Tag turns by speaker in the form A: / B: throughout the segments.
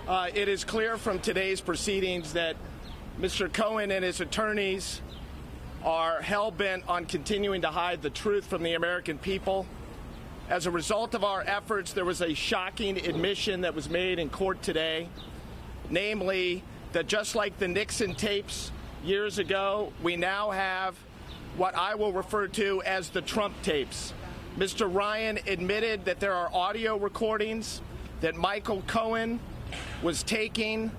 A: It is clear from today's proceedings that Mr. Cohen and his attorneys are hell-bent on continuing to hide the truth from the American people. As a result of our efforts, there was a shocking admission that was made in court today, namely that just like the Nixon tapes years ago, we now have what I will refer to as the Trump tapes. Mr. Ryan admitted that there are audio recordings that Michael Cohen was taking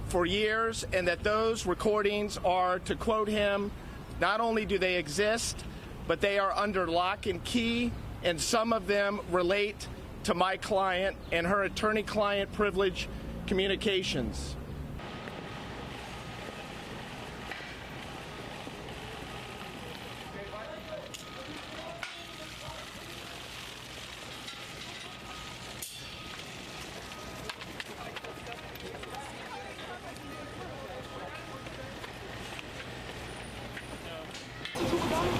A: for years, and that those recordings are, to quote him, not only do they exist, but they are under lock and key, and some of them relate to my client and her attorney-client privilege communications.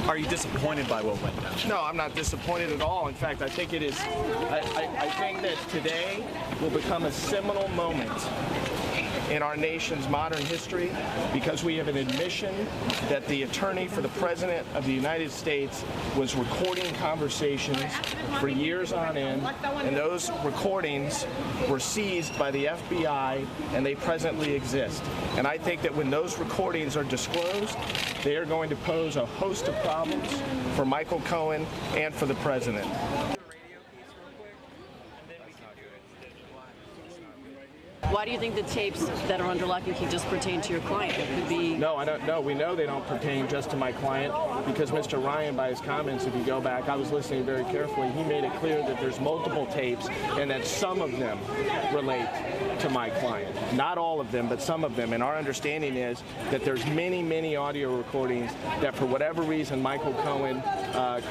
B: Are you disappointed by what went down?
A: No, I'm not disappointed at all. In fact, I think it is. I think that today will become a seminal moment in our nation's modern history because we have an admission that the attorney for the President of the United States was recording conversations for years on end, and those recordings were seized by the FBI, and they presently exist. And I think that when those recordings are disclosed, they are going to pose a host of problems for Michael Cohen and for the President.
C: Why do you think the tapes that are under lock and key just pertain to your client? It could be...
A: No, I don't know. We know they don't pertain just to my client because Mr. Ryan, by his comments, if you go back, I was listening very carefully, he made it clear that there's multiple tapes and that some of them relate to my client. Not all of them, but some of them. And our understanding is that there's many, many audio recordings that for whatever reason Michael Cohen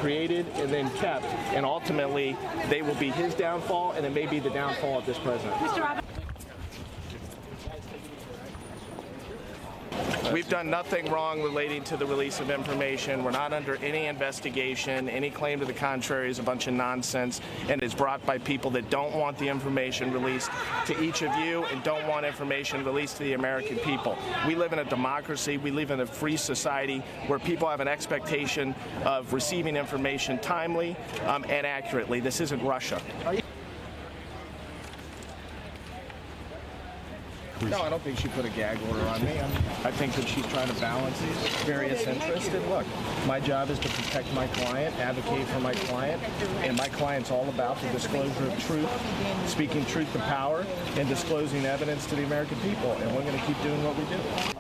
A: created and then kept, and ultimately they will be his downfall, and it may be the downfall of this president. We've done nothing wrong relating to the release of information. We're not under any investigation. Any claim to the contrary is a bunch of nonsense and is brought by people that don't want the information released to each of you and don't want information released to the American people. We live in a democracy. We live in a free society where people have an expectation of receiving information timely and accurately. This isn't Russia. No, I don't think she put a gag order on me. I think that she's trying to balance various interests. And look, my job is to protect my client, advocate for my client, and my client's all about the disclosure of truth, speaking truth to power, and disclosing evidence to the American people. And we're going to keep doing what we do.